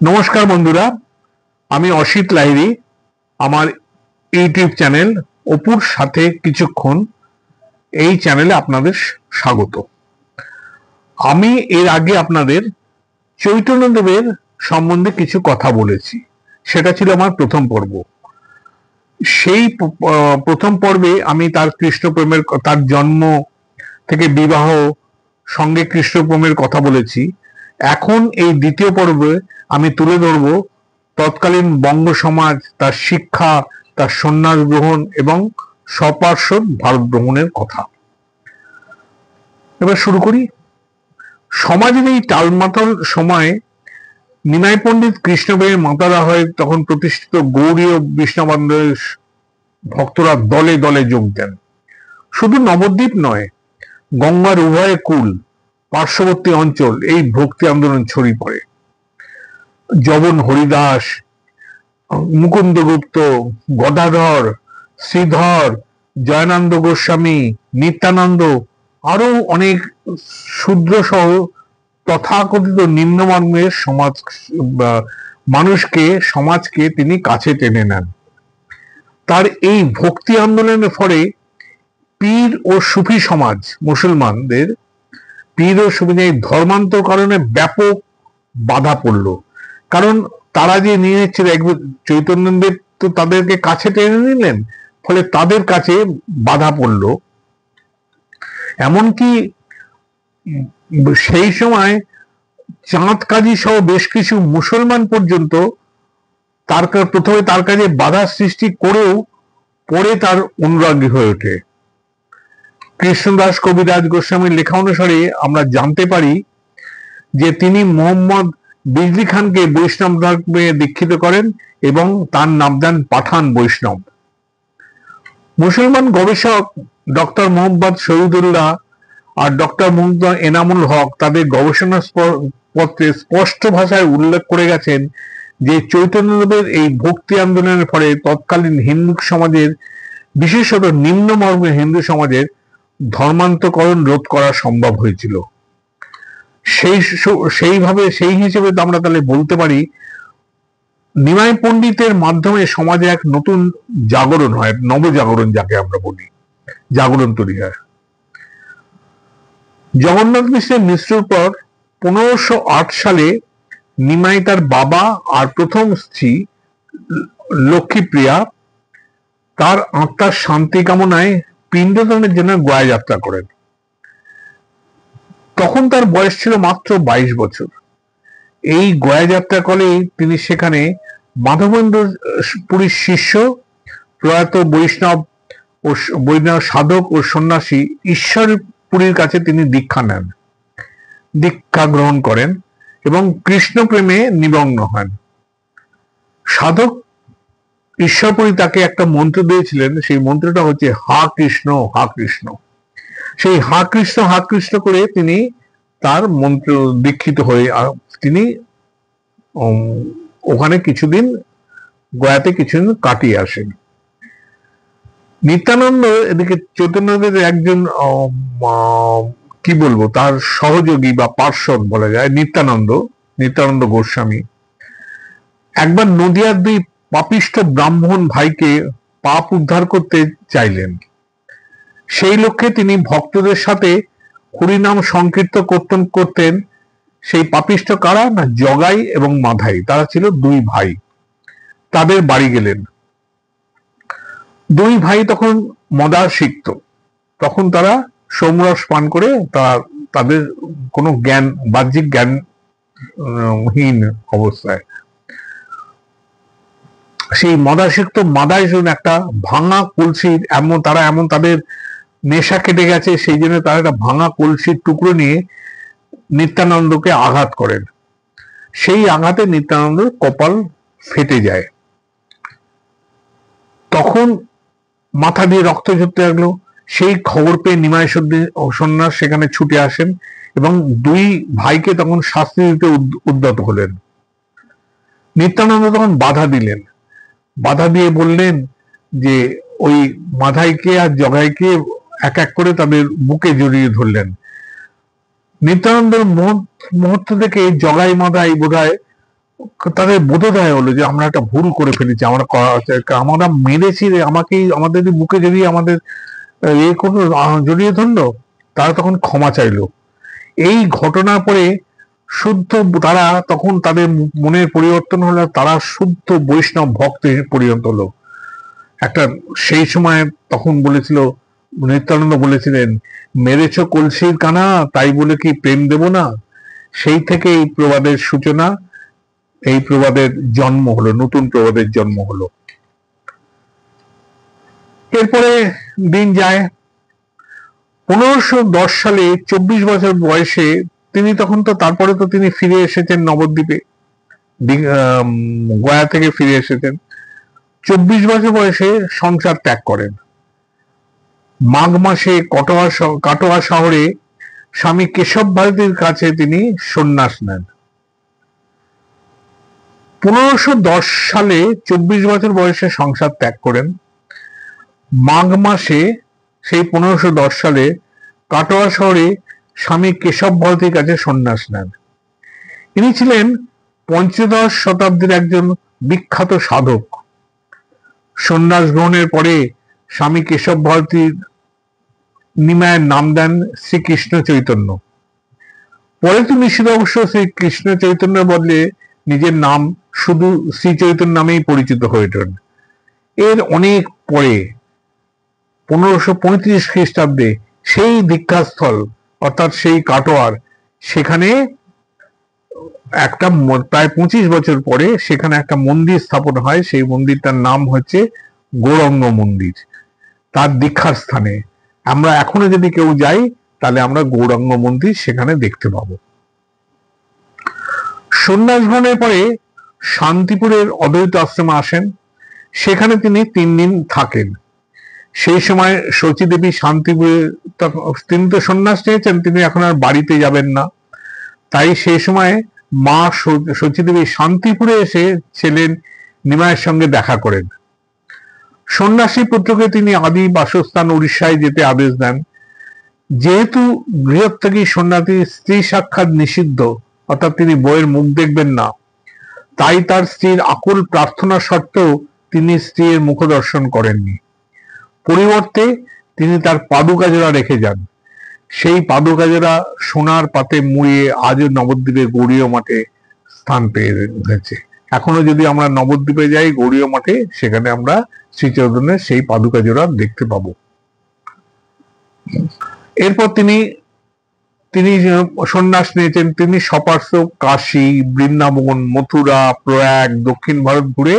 নমস্কার বন্ধুরা, আমি অসিত লাহিড়ী। আমার ইউটিউব চ্যানেল অপুর সাথে কিছুক্ষণ, এই চ্যানেলে আপনাদের স্বাগত। আমি এর আগে আপনাদের চৈতন্যদেবের সম্বন্ধে কিছু কথা বলেছি, সেটা ছিল আমার প্রথম পর্ব। সেই প্রথম পর্বে আমি তার কৃষ্ণপ্রেমের, তার জন্ম থেকে বিবাহ, সঙ্গে কৃষ্ণপ্রেমের কথা বলেছি। এখন এই দ্বিতীয় পর্বে আমি তুলে ধরব তৎকালীন বঙ্গ সমাজ, তার শিক্ষা, তার সন্ন্যাস গ্রহণ এবং সপার্শ্বদ ভারত ভ্রমণের কথা। এবার শুরু করি। সমাজের এই টালমাটাল সময়ে নিমাই পণ্ডিত কৃষ্ণপ্রেমের মাতারা হয়ে তখন প্রতিষ্ঠিত গৌড়ীয় বৈষ্ণবানন্দের ভক্তরা দলে দলে যোগ দেন। শুধু নবদ্বীপ নয়, গঙ্গার উভয় কূল, পার্শ্ববর্তী অঞ্চল এই ভক্তি আন্দোলন ছড়িয়ে পড়ে। জবন হরিদাস, মুকুন্দ গুপ্ত, গদাধর, শ্রীধর, জয়ানন্দ গোস্বামী, নিত্যানন্দ, আরো অনেক শূদ্র সহ তথাকথিত নিম্নবর্গের সমাজকে তিনি কাছে টেনে নেন। তার এই ভক্তি আন্দোলনের ফলে পীর ও সুফি সমাজ, মুসলমানদের পীর ও সুফি ধর্মান্তরকরণে ব্যাপক বাধা পড়ল। কারণ তারা যে নিয়ে নিচ্ছিল, চৈতন্যদেব তো তাদেরকে কাছে টেনে নিলেন, ফলে তাদের কাছে বাধা পড়ল। এমনকি সেই সময় চাঁদ কাজী সহ বেশ কিছু মুসলমান পর্যন্ত প্রথমে তার কাছে বাধা সৃষ্টি করেও পরে তার অনুরাগী হয়ে ওঠে। কৃষ্ণদাস কবিরাজ গোস্বামীর লেখা অনুসারে আমরা জানতে পারি যে তিনি মোহাম্মদ বিজলি খানকে বৈষ্ণব ধর্মে দীক্ষিত করেন এবং তার নাম দেন পাঠান বৈষ্ণব। মুসলমান গবেষক ডক্টর মোহাম্মদ শহীদুল্লাহ আর ডক্টর মোহাম্মদ এনামুল হক তাদের গবেষণা পত্রে স্পষ্ট ভাষায় উল্লেখ করে গেছেন যে চৈতন্যদেবের এই ভক্তি আন্দোলনের ফলে তৎকালীন হিন্দু সমাজের, বিশেষত নিম্নবর্গের হিন্দু সমাজের ধর্মান্তকরণ রোধ করা সম্ভব হয়েছিল। সেই হিসেবে আমরা তাহলে বলতে পারি নিমাই পণ্ডিতের মাধ্যমে সমাজে এক নতুন জাগরণ হয়, নবজাগরণ যাকে আমরা বলি, জাগরণ তৈরি হয়। জগন্নাথ মিশ্রের মৃত্যুর পর 1508 সালে নিমাই তার বাবা আর প্রথম স্ত্রী লক্ষ্মীপ্রিয়া তার আত্মার শান্তি কামনায় পিণ্ডদানের জন্য গয়া যাত্রা করেন। তখন তার বয়স ছিল মাত্র 22 বছর। এই গয়া যাত্রা করে তিনি সেখানে মাধবেন্দ্র পুরীর শিষ্য, প্রয়াত বৈষ্ণব সাধক ও সন্ন্যাসী ঈশ্বর পুরীর কাছে তিনি দীক্ষা গ্রহণ করেন এবং কৃষ্ণ প্রেমে নিমগ্ন হন। সাধক ঈশ্বরপুরী তাকে একটা মন্ত্র দিয়েছিলেন, সেই মন্ত্রটা হচ্ছে হা কৃষ্ণ হা কৃষ্ণ। সেই হা কৃষ্ণ করে তিনি তার মন্ত্র দীক্ষিত হয়ে তিনি ওখানে গয়াতে কিছুদিন কাটিয়ে আসেন। নিত্যানন্দ এদিকে চৈতন্যদেবের একজন তার সহযোগী বা পার্শ্বদ বলা যায়, নিত্যানন্দ গোস্বামী একবার নদিয়ার দুই পাপিষ্ঠ ব্রাহ্মণ ভাইকে পাপ উদ্ধার করতে চাইলেন। সেই লক্ষ্যে তিনি ভক্তদের সাথে হরিনাম সংকীর্তন করতেন। সেই পাপিষ্ঠ কারা না, জগাই এবং মাধাই, তারা ছিল দুই ভাই। তাদের বাড়ি গেলেন। দুই ভাই তখন মদাসক্ত, তখন তারা সোমরস পান করে তাদের কোনো বাহ্যিক জ্ঞানহীন অবস্থায় সেই মদাসক্ত মাদায় একটা ভাঙা কলসির তাদের নেশা কেটে গেছে, সেই জন্য তারা একটা ভাঙা কলসির টুকরো নিয়ে নিত্যানন্দকে আঘাত করেন। সেই আঘাতে নিত্যানন্দের কপাল ফেটে যায়। তখন মাথা দিয়ে রক্ত ঝরতে লাগলো। সেই খবর পেয়ে নিমাই সন্ন্যাস সেখানে ছুটে আসেন এবং দুই ভাইকে তখন শাস্তি দিতে উদ্যত হলেন। নিত্যানন্দ তখন বাধা দিয়ে বললেন যে ওই মাধাইকে আর জগাইকে এক এক করে তাদের বুকে জড়িয়ে ধরলেন। নিত্যানন্দের মুহূর্ত থেকে জগাই মাধাই বোধহয় তাদের বোধোদয় হলো যে আমরা একটা ভুল করে ফেলেছি, আমরা মেরেছি, আমাদের বুকে যদি আমাদের কোনো জড়িয়ে ধরলো, তারা তখন ক্ষমা চাইলো। এই ঘটনার পরে শুদ্ধ তারা তখন তাদের মনের পরিবর্তন হলো, তারা শুদ্ধ বৈষ্ণব ভক্তে পরিণত হলো। একটা সেই সময় তখন বলেছিল, নিত্যানন্দ বলেছিলেন, মেরেছ কলসির কানা, তাই বলে কি প্রেম দেব না। সেই থেকে এই প্রবাদের সূচনা, এই প্রবাদের জন্ম হলো, নতুন প্রবাদের জন্ম হলো। এরপরে দিন যায়, 1510 সালে 24 বছর বয়সে তিনি তখন তো তারপরে তো তিনি ফিরে এসেছেন নবদ্বীপে, গয়া থেকে ফিরে এসেছেন। 24 বছর বয়সে সংসার ত্যাগ করেন। মাঘ মাসে কাটোয়া শহরে স্বামী কেশব ভারতীর কাছে তিনি সন্ন্যাস নেন। 1510 সালে 24 বছর বয়সে সংসার ত্যাগ করেন। মাঘ মাসে সেই 1510 সালে কাটোয়া শহরে স্বামী কেশব ভারতীর কাছে সন্ন্যাস নেন। ইনি ছিলেন পঞ্চদশ শতাব্দীর একজন বিখ্যাত সাধক। সন্ন্যাস গ্রহণের পরে স্বামী কেশব ভারতীর নিমায়ের নাম দেন শ্রীকৃষ্ণ চৈতন্য। পরে তো নিশ্চিত অবশ্য শ্রী কৃষ্ণ চৈতন্যের বদলে নিজের নাম শুধু শ্রী চৈতন্য নামেই পরিচিত হয়ে ওঠেন। এর অনেক পরে 1535 খ্রিস্টাব্দে সেই দীক্ষাস্থল অর্থাৎ সেই কাটোয়ার, সেখানে একটা প্রায় 25 বছর পরে সেখানে একটা মন্দির স্থাপন হয়। সেই মন্দিরটার নাম হচ্ছে গৌরাঙ্গ মন্দির। তার দীক্ষার স্থানে আমরা এখনো যদি কেউ যাই, তাহলে আমরা গৌরাঙ্গ মন্দির সেখানে দেখতে পাবো। সন্ন্যাস গ্রহণের পরে শান্তিপুরের অদ্বৈত আশ্রমে আসেন। সেখানে তিনি 3 দিন থাকেন। সেই সময় শচীদেবী শান্তিপুরে, তিনি তো সন্ন্যাস নিয়েছেন, তিনি এখন আর বাড়িতে যাবেন না, তাই সেই সময় মা শচীদেবী শান্তিপুরে এসে ছেলে নিমায়ের সঙ্গে দেখা করেন। সন্ন্যাসী পুত্রকে তিনি আদি বাসস্থান উড়িষ্যায় যেতে আদেশ দেন। যেহেতু গৃহত্যাগী সন্ন্যাসী স্ত্রী সাক্ষাৎ নিষিদ্ধ, অর্থাৎ তিনি বইয়ের মুখ দেখবেন না, তাই তার স্ত্রীর আকুল প্রার্থনা সত্ত্বেও তিনি স্ত্রীর মুখ দর্শন করেননি। পরিবর্তে তিনি তার পাদুকা জোড়া রেখে যান। সেই পাদুকা জোড়া সোনার পাতে মুড়িয়ে আজও নবদ্বীপের গৌড়ীয় মঠে স্থান পেয়ে হয়েছে। এখনো যদি আমরা নবদ্বীপে যাই গৌড়ীয় মঠে, সেখানে আমরা শ্রীচৈতন্যের সেই পাদুকা জোড়া দেখতে পাবো। এরপর তিনি সন্ন্যাস নিয়েছেন। তিনি সপার্শ্ব কাশী, বৃন্দাবন, মথুরা, প্রয়াগ, দক্ষিণ ভারত ঘুরে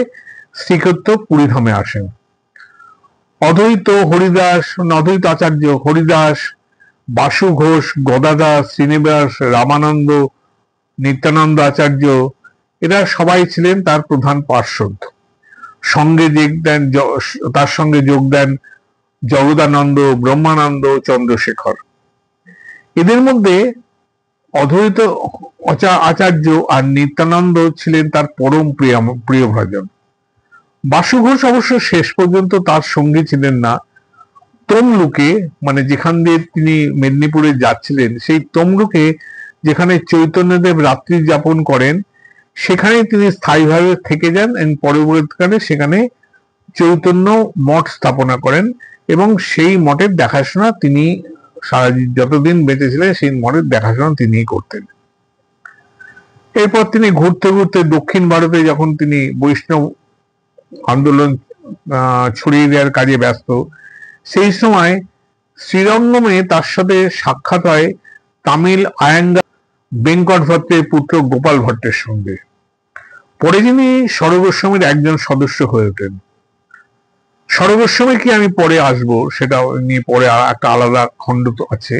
শ্রীক্ষেত্র পুরীধামে আসেন। অদ্বৈত আচার্য হরিদাস, বাসু ঘোষ, গদাদাস, শ্রীনিবাস, রামানন্দ, নিত্যানন্দ আচার্য, এরা সবাই ছিলেন তার প্রধান পার্ষদ। তার সঙ্গে যোগ দেন জগদানন্দ, ব্রহ্মানন্দ, চন্দ্রশেখর। এদের মধ্যে অদ্বৈত আচার্য আর নিত্যানন্দ ছিলেন তার পরম প্রিয়ভাজন। বাসু ঘোষ অবশ্য শেষ পর্যন্ত তার সঙ্গী ছিলেন না। তমলুকে, মানে যেখান দিয়ে তিনি মেদিনীপুরে যাচ্ছিলেন, সেই তমলুকে যেখানে চৈতন্যদেব রাত্রি যাপন করেন, সেখানে তিনি স্থায়ীভাবে থেকে যান এবং পরবর্তীকালে সেখানে চৈতন্য মঠ স্থাপনা করেন এবং সেই মঠের দেখাশোনা তিনি সারা যতদিন বেঁচে ছিলেন সেই মঠের দেখাশোনা তিনিই করতেন। এরপর তিনি ঘুরতে ঘুরতে দক্ষিণ ভারতে যখন তিনি বৈষ্ণব আন্দোলন ছড়িয়ে দেওয়ার কাজে ব্যস্ত, সেই সময় শ্রীরঙ্গমে তার সাথে সাক্ষাৎ হয় তামিল আয়াঙ্গার বেঙ্কট ভট্টের পুত্র গোপাল ভট্টের সঙ্গে। পরে তিনি স্বরগোস্বামীর একজন সদস্য হয়ে ওঠেন। স্বরগোস্বামী কি আমি পরে আসবো, সেটা নিয়ে পরে একটা আলাদা খণ্ড আছে।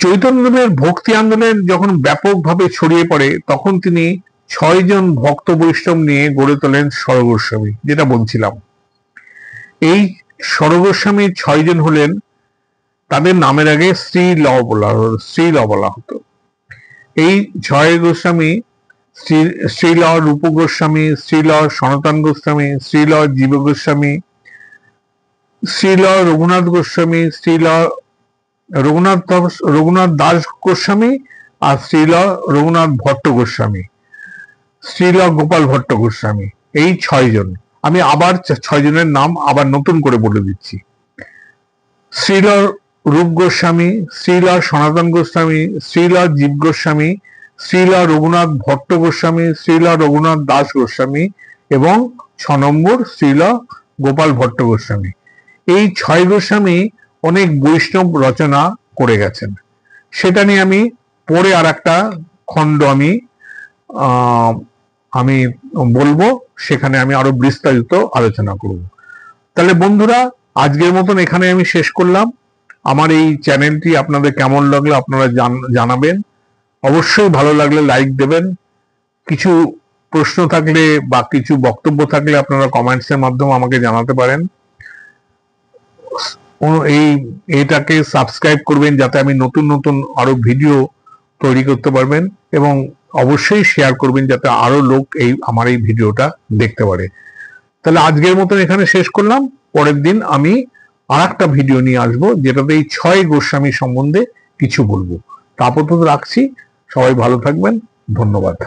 চৈতন্যদেবের ভক্তি আন্দোলন যখন ব্যাপকভাবে ছড়িয়ে পড়ে, তখন তিনি 6 জন ভক্ত বৈষ্ণব নিয়ে গড়ে তোলেন স্বরগোস্বামী, যেটা বলছিলাম। এই স্বরগোস্বামী 6 জন হলেন, তাদের নামের আগে শ্রীল বলা হতো। এই 6 গোস্বামী শ্রীল রূপ গোস্বামী, শ্রীল সনাতন গোস্বামী, শ্রীল জীব গোস্বামী, শ্রীল রঘুনাথ গোস্বামী, শ্রীল রঘুনাথ দাস গোস্বামী আর শ্রীল রঘুনাথ ভট্ট গোস্বামী, শ্রীল গোপাল ভট্ট গোস্বামী, এই 6 জন। আমি আবার 6 জনের নাম আবার নতুন করে বলে দিচ্ছি। শ্রীল রূপ গোস্বামী, শ্রীল সনাতন গোস্বামী, শ্রীল জীব গোস্বামী, শ্রীল রঘুনাথ ভট্ট গোস্বামী, শ্রীল রঘুনাথ দাস গোস্বামী এবং 6 নম্বর শ্রীল গোপাল ভট্ট গোস্বামী। এই 6 গোস্বামী অনেক বৈষ্ণব রচনা করে গেছেন। সেটা নিয়ে আমি পরে আর একটা খণ্ড আমি বলবো, সেখানে আমি আরো বিস্তারিত আলোচনা করব। তাহলে বন্ধুরা, আজকের মতন এখানে আমি শেষ করলাম। আমার এই চ্যানেলটি আপনাদের কেমন লাগলো আপনারা জানাবেন। অবশ্যই ভালো লাগলে লাইক দেবেন। কিছু প্রশ্ন থাকলে বা কিছু বক্তব্য থাকলে আপনারা কমেন্টসের মাধ্যমে আমাকে জানাতে পারেন। এটাকে সাবস্ক্রাইব করবেন যাতে আমি নতুন নতুন আরো ভিডিও তৈরি করতে পারবেন, এবং অবশ্যই শেয়ার করবেন যাতে আরো লোক আমার এই ভিডিওটা দেখতে পারে। তাহলে আজকের মতন এখানে শেষ করলাম। পরের দিন আমি আর একটা ভিডিও নিয়ে আসবো যেটাতে এই 6 গোস্বামী সম্বন্ধে কিছু বলবো। তা আপাতত রাখছি। সবাই ভালো থাকবেন। ধন্যবাদ।